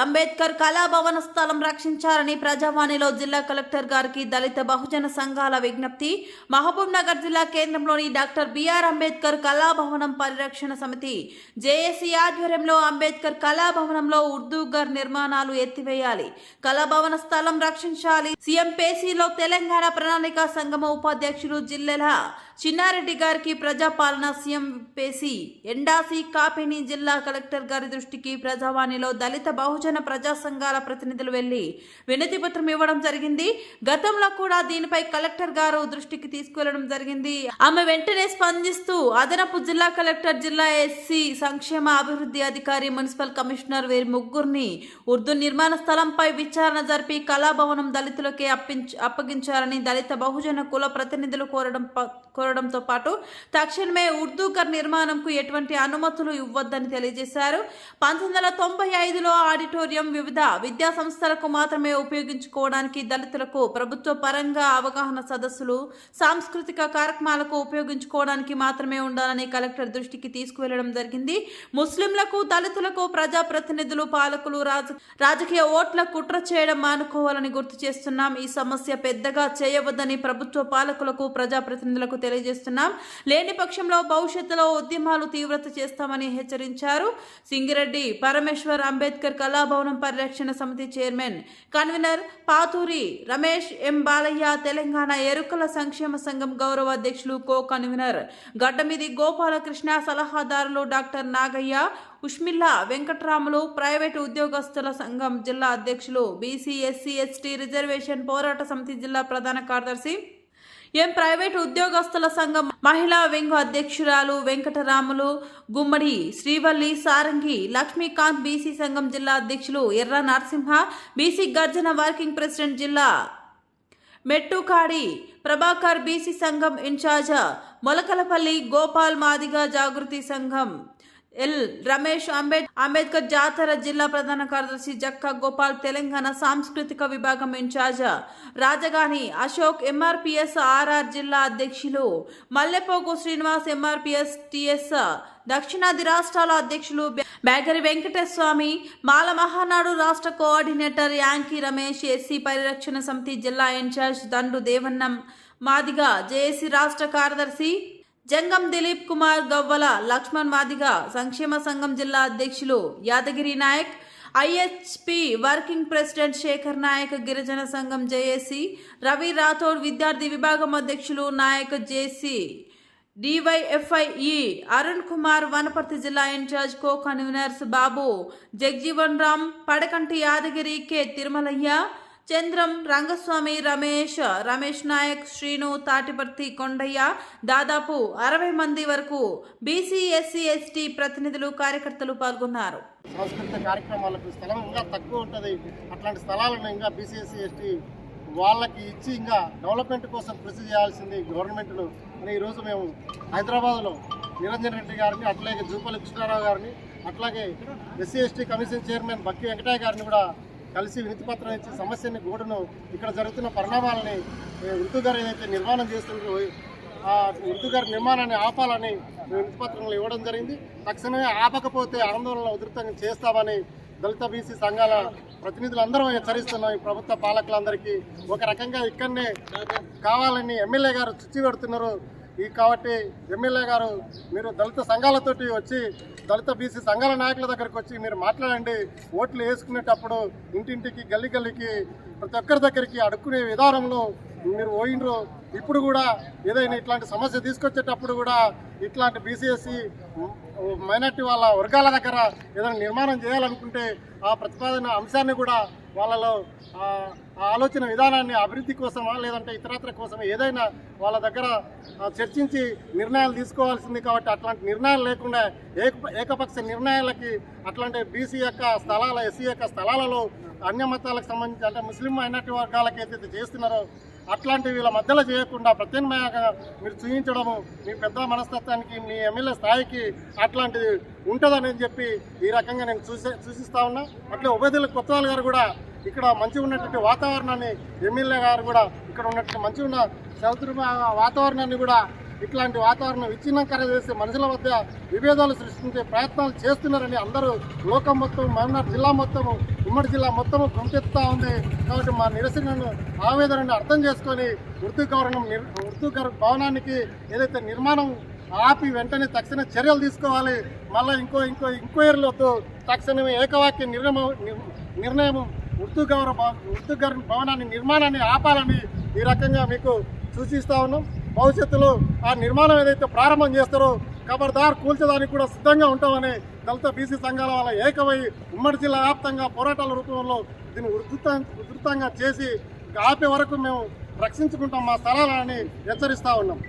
అంబేద్కర్ కళాభవన స్థలం రక్షించాలని ప్రజావాణిలో జిల్లా కలెక్టర్ గారికి దళిత బహుజన సంఘాల విజ్ఞప్తి. మహబూబ్ నగర్ జిల్లా కేంద్రంలోని డాక్టర్ బిఆర్ అంబేద్కర్ కళాభవనం పరిరక్షణ సమితి జేఏసీ ఆధ్వర్యంలో అంబేద్కర్ కళాభవనంలో ఉర్దూగర్ నిర్మాణాలు ఎత్తివేయాలి, కళాభవన స్థలం రక్షించాలి. సీఎంపీసీలో తెలంగాణ ప్రణాళిక సంఘం ఉపాధ్యక్షులు జిల్లెల చిన్నారెడ్డి గారికి ప్రజాపాలన సీఎంపీసీ ఎండాసీ కాపీని జిల్లా కలెక్టర్ గారి దృష్టికి ప్రజావాణిలో దళిత బహుజన ప్రజా సంఘాల ప్రతినిధులు వెళ్లి వినతి పత్రం ఇవ్వడం జరిగింది. గతంలో కూడా దీనిపై కలెక్టర్ గారు దృష్టికి తీసుకువెళ్లడం జరిగింది. ఆమె వెంటనే స్పందిస్తూ అదనపు జిల్లా కలెక్టర్, జిల్లా ఎస్సీ సంక్షేమ అభివృద్ధి అధికారి, మున్సిపల్ కమిషనర్ వీరి ముగ్గురిని ఉర్దూ నిర్మాణ స్థలంపై విచారణ జరిపి కళాభవనం దళితులకే అప్పగించాలని దళిత బహుజన కుల ప్రతినిధులు కోరడంతో పాటు తక్షణమే ఉర్దూగర్ నిర్మాణంకు ఎటువంటి అనుమతులు ఇవ్వద్దని తెలియజేశారు. 1995లో ఆడిటోరియం వివిధ విద్యా సంస్థలకు మాత్రమే ఉపయోగించుకోవడానికి, దళితులకు ప్రభుత్వ పరంగా అవగాహన సదస్సులు, సాంస్కృతిక కార్యక్రమాలకు ఉపయోగించుకోవడానికి మాత్రమే ఉండాలని కలెక్టర్ దృష్టికి తీసుకువెళ్లడం జరిగింది. ముస్లింలకు, దళితులకు ప్రజాప్రతినిధులు, పాలకులు రాజకీయ ఓట్ల కుట్ర చేయడం మానుకోవాలని గుర్తు చేస్తున్నాం. ఈ సమస్య పెద్దగా చేయవద్దని ప్రభుత్వ పాలకులకు, ప్రజాప్రతినిధులకు తెలియజేస్తున్నాం. లేని పక్షంలో భవిష్యత్తులో ఉద్యమాలు తీవ్రత చేస్తామని హెచ్చరించారు. సింగిరెడ్డి పరమేశ్వర్ అంబేద్కర్ కళాభవనం పరిరక్షణ సమితి చైర్మన్, కన్వీనర్ పాతూరి రమేష్, ఎం బాలయ్య, తెలంగాణ ఎరుకల సంక్షేమ సంఘం గౌరవ అధ్యక్షులు, కో కన్వీనర్ గడ్డమిది గోపాలకృష్ణ, సలహాదారులు డాక్టర్ నాగయ్య, ఉష్మిల్లా వెంకట్రాములు, ప్రైవేటు ఉద్యోగస్తుల సంఘం జిల్లా అధ్యక్షులు, బీసీ ఎస్సీ ఎస్టీ రిజర్వేషన్ పోరాట సమితి జిల్లా ప్రధాన కార్యదర్శి, ప్రైవేటు ఉద్యోగస్తుల సంఘం మహిళా వింగ్ అధ్యక్షురాలు వెంకటరాములు, గుమ్మడి శ్రీవల్లి, సారంగి లక్ష్మీకాంత్, బీసీ సంఘం జిల్లా అధ్యక్షులు ఎర్ర నరసింహ, బీసీ గర్జన వర్కింగ్ ప్రెసిడెంట్ జిల్లా మెట్టుకాడి ప్రభాకర్, బీసీ సంఘం ఇన్ఛార్జ్ మొలకలపల్లి గోపాల్, మాదిగ జాగృతి సంఘం ఎల్ రమేష్, అంబేద్కర్ జాతర జిల్లా ప్రధాన కార్యదర్శి జక్క గోపాల్, తెలంగాణ సాంస్కృతిక విభాగం ఇన్ఛార్జ్ రాజగాని అశోక్, ఎంఆర్పీఎస్ ఆర్ఆర్ జిల్లా అధ్యక్షులు మల్లెపోగు శ్రీనివాస్, ఎంఆర్పీఎస్ టిఎస్ దక్షిణాది రాష్ట్రాల అధ్యక్షులు బ్యాగరి వెంకటస్వామి, మాల మహానాడు రాష్ట్ర కోఆర్డినేటర్ యాంకి రమేష్, ఎస్సీ పరిరక్షణ సమితి జిల్లా ఇన్ఛార్జ్ దండు దేవన్నం, మాదిగ జేఏసీ రాష్ట్ర కార్యదర్శి జంగం దిలీప్ కుమార్, గవ్వల లక్ష్మణ్, మాదిగ సంక్షేమ సంఘం జిల్లా అధ్యక్షులు Yadagiri Naik, IHP working president Shekhar Naik, గిరిజన సంఘం జేఏసీ రవి రాథోడ్, విద్యార్థి విభాగం అధ్యక్షులు నాయక్ జేసీ, డివైఎఫ్ఐఈ అరుణ్ కుమార్, వనపర్తి జిల్లా ఇన్ఛార్జ్ కో కన్వీనర్స్ బాబు జగ్జీవన్ రామ్, పడకంటి యాదగిరి, కె తిరుమలయ్య, చంద్రం, రంగస్వామి, రమేష్ నాయక్, శ్రీను, తాటిపర్తి కొండయ్య, దాదాపు 60 మంది వరకు బీసీ ఎస్సీ ఎస్టీ ప్రతినిధులు, కార్యకర్తలు పాల్గొన్నారు. సాంస్కృతిక కార్యక్రమాలకు స్థలం ఇంకా తక్కువ ఉంటుంది. అట్లాంటి స్థలాలను ఇంకా బీసీ ఎస్సీ ఎస్టీ వాళ్ళకి ఇచ్చి ఇంకా డెవలప్మెంట్ కోసం కృషి చేయాల్సింది గవర్నమెంట్ను అని ఈరోజు మేము హైదరాబాద్లో నిరంజన్ రెడ్డి గారిని, అట్లాగే జూపల్లి కృష్ణారావు గారిని, అట్లాగే ఎస్సీ ఎస్టీ కమిషన్ చైర్మన్ బక్కి వెంకటయ్య గారిని కూడా కలిసి వినతిపత్రం ఇచ్చి సమస్యని గోడును, ఇక్కడ జరుగుతున్న పరిణామాలని, ఉర్దూగర్ ఏదైతే నిర్మాణం చేస్తుందో ఆ ఉర్దూగర్ నిర్మాణాన్ని ఆపాలని వినతిపత్రంలో ఇవ్వడం జరిగింది. తక్షణమే ఆపకపోతే ఆందోళన ఉధృతంగా చేస్తామని దళిత బీసీ సంఘాల ప్రతినిధులందరూ హెచ్చరిస్తున్నాం. ఈ ప్రభుత్వ పాలకులందరికీ ఒక రకంగా ఇక్కడనే కావాలని ఎమ్మెల్యే గారు చుచ్చి పెడుతున్నారు. కాబట్టి ఎమ్మెల్యే గారు మీరు దళిత సంఘాలతోటి వచ్చి, దళిత బీసీ సంఘాల నాయకుల దగ్గరికి వచ్చి మీరు మాట్లాడండి. ఓట్లు వేసుకునేటప్పుడు ఇంటింటికి, గల్లీ గల్లీకి, ప్రతి ఒక్కరి దగ్గరికి అడుక్కునే విధానంలో మీరు పోయినరు. ఇప్పుడు కూడా ఏదైనా ఇట్లాంటి సమస్య తీసుకొచ్చేటప్పుడు కూడా ఇట్లాంటి బీసీఎస్సీ మైనార్టీ వాళ్ళ వర్గాల దగ్గర ఏదైనా నిర్మాణం చేయాలనుకుంటే ఆ ప్రతిపాదన అంశాన్ని కూడా వాళ్ళలో ఆలోచన విధానాన్ని అభివృద్ధి కోసమా లేదంటే ఇతరత్ర కోసమా ఏదైనా వాళ్ళ దగ్గర చర్చించి నిర్ణయాలు తీసుకోవాల్సింది. కాబట్టి అట్లాంటి నిర్ణయాలు లేకుండా ఏకపక్ష నిర్ణయాలకి అట్లాంటి బీసీ యొక్క స్థలాల, ఎస్సీ యొక్క స్థలాలలో అన్య మతాలకు సంబంధించి అంటే ముస్లిం మైనార్టీ వర్గాలకు ఏదైతే చేస్తున్నారో అట్లాంటి వీళ్ళ మధ్యలో చేయకుండా ప్రత్యామ్నాయంగా మీరు చూపించడము మీ పెద్ద మనస్తత్వానికి, మీ ఎమ్మెల్యే స్థాయికి అట్లాంటిది ఉంటుందని చెప్పి ఈ రకంగా నేను సూచిస్తా ఉన్నా. అట్లే ఉభయదిల్ల కొత్తవాళ్ళ గారు కూడా ఇక్కడ మంచిగా ఉన్నటువంటి వాతావరణాన్ని, ఎమ్మెల్యే గారు కూడా ఇక్కడ ఉన్నటువంటి మంచిగా ఉన్న చదువుతున్న వాతావరణాన్ని కూడా ఇట్లాంటి వాతావరణం విచ్ఛిన్నంకర చేసి మనుషుల మధ్య విభేదాలు సృష్టించే ప్రయత్నాలు చేస్తున్నారని అందరూ లోకం మొత్తం మహబూబ్నగర్ జిల్లా మొత్తము ఉమ్మడి జిల్లా మొత్తము గొంతెత్తుతా ఉంది. కాబట్టి మా నిరసనను ఆవేదనను అర్థం చేసుకొని ఉర్దూ భవనానికి ఏదైతే నిర్మాణం ఆపి వెంటనే తక్షణ చర్యలు తీసుకోవాలి. మళ్ళీ ఇంక్వైరీలతో తక్షణమే ఏకవాక్య నిర్ణయం ఉర్దూ భవనాన్ని నిర్మాణాన్ని ఆపాలని ఈ రకంగా మీకు సూచిస్తా ఉన్నాం. భవిష్యత్తులో ఆ నిర్మాణం ఏదైతే ప్రారంభం చేస్తారో ఖబర్దార్ కూల్చడానికి కూడా సిద్ధంగా ఉంటామని దళిత బీసీ సంఘాల వల్ల ఏకమై ఉమ్మడి జిల్లా వ్యాప్తంగా పోరాటాల రూపంలో దీన్ని ఉధృతంగా చేసి ఆపే వరకు మేము రక్షించుకుంటాం మా స్థలాలని హెచ్చరిస్తా ఉన్నాం.